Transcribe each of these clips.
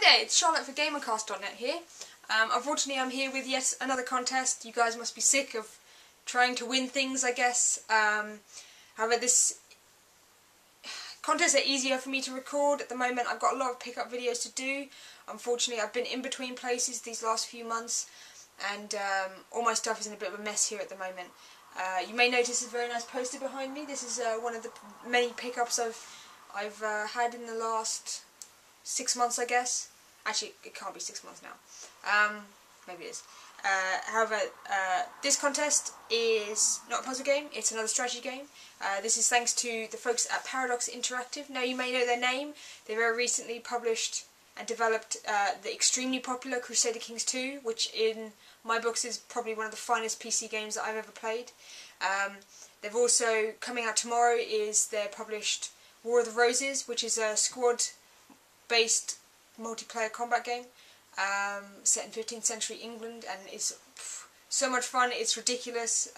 there, it's Charlotte for Gamercastdotnet here. Unfortunately I'm here with yet another contest. You guys must be sick of trying to win things, I guess. However, this contests are easier for me to record. At the moment I've got a lot of pickup videos to do. Unfortunately I've been in between places these last few months and all my stuff is in a bit of a mess here at the moment. You may notice a very nice poster behind me. This is one of the many pickups I've had in the last 6 months, I guess. Actually, it can't be 6 months now. Maybe it is. However, this contest is not a puzzle game, it's another strategy game. This is thanks to the folks at Paradox Interactive. Now you may know their name. They very recently published and developed the extremely popular Crusader Kings 2, which in my books is probably one of the finest PC games that I've ever played. They've also, coming out tomorrow, is their published War of the Roses, which is a squad-based multiplayer combat game set in 15th century England, and it's so much fun. It's ridiculous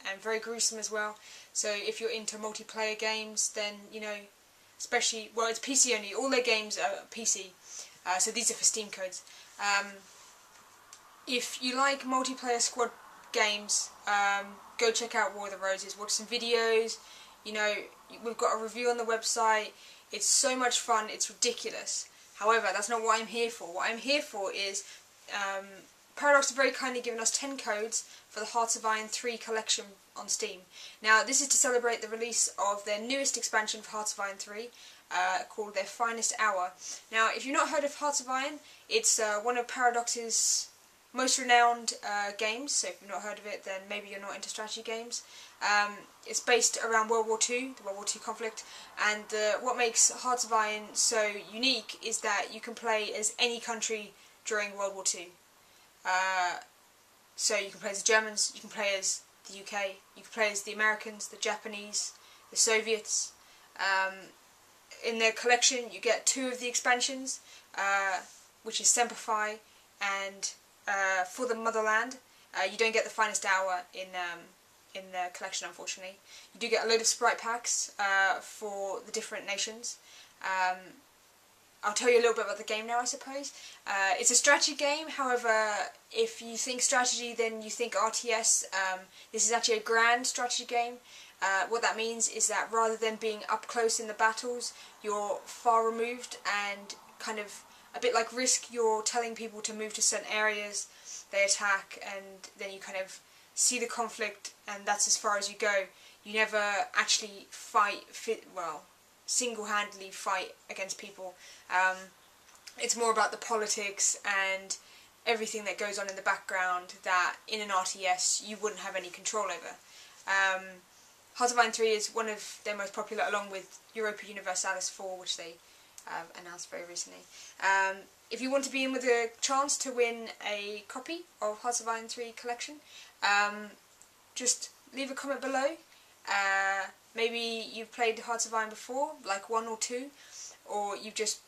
and very gruesome as well. So if you're into multiplayer games, then you know, especially, well, it's PC only. All their games are PC, so these are for Steam codes. If you like multiplayer squad games, go check out War of the Roses. Watch some videos. You know, we've got a review on the website. It's so much fun. It's ridiculous. However, that's not what I'm here for. What I'm here for is Paradox have very kindly given us 10 codes for the Hearts of Iron 3 collection on Steam. Now, this is to celebrate the release of their newest expansion for Hearts of Iron 3, called their Finest Hour. Now, if you've not heard of Hearts of Iron, it's one of Paradox's most renowned games, so if you've not heard of it, then maybe you're not into strategy games. It's based around World War II, the World War II conflict, and what makes Hearts of Iron so unique is that you can play as any country during World War II. So you can play as the Germans, you can play as the UK, you can play as the Americans, the Japanese, the Soviets. In their collection you get 2 of the expansions, which is Semper Fi and For the Motherland. You don't get the Finest Hour in the collection, unfortunately. You do get a load of sprite packs for the different nations. I'll tell you a little bit about the game now, I suppose. It's a strategy game. However, if you think strategy, then you think RTS. This is actually a grand strategy game. What that means is that rather than being up close in the battles, you're far removed and kind of a bit like Risk. You're telling people to move to certain areas, they attack, and then you kind of see the conflict, and that's as far as you go. You never actually fight, single-handedly fight against people. It's more about the politics and everything that goes on in the background that in an RTS you wouldn't have any control over. Hearts of Iron 3 is one of their most popular, along with Europa Universalis 4, which they announced very recently. If you want to be in with a chance to win a copy of Hearts of Iron 3 collection, just leave a comment below. Maybe you've played Hearts of Iron before, like 1 or 2, or you've just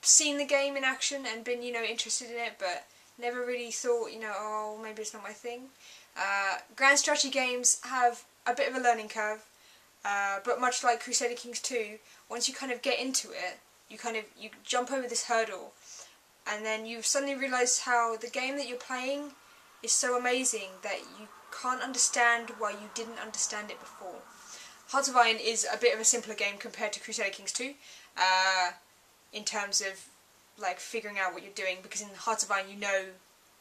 seen the game in action and been, you know, interested in it, but never really thought, you know, oh, maybe it's not my thing. Grand strategy games have a bit of a learning curve, but much like Crusader Kings 2, once you kind of get into it, you jump over this hurdle, and then you suddenly realise how the game that you're playing is so amazing that you can't understand why you didn't understand it before. Hearts of Iron is a bit of a simpler game compared to Crusader Kings 2, in terms of like figuring out what you're doing, because in Hearts of Iron you know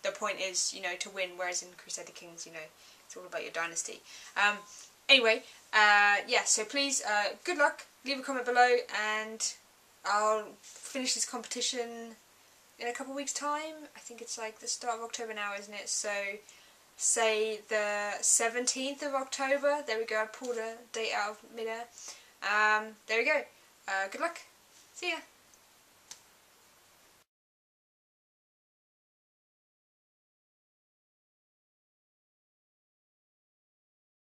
the point is, you know, to win, whereas in Crusader Kings, you know, it's all about your dynasty. Anyway, yeah, so please, good luck, leave a comment below, and I'll finish this competition in a couple of weeks' time. I think it's like the start of October now, isn't it? So, say the 17th of October. There we go, I pulled a date out of mid-air. There we go. Good luck. See ya.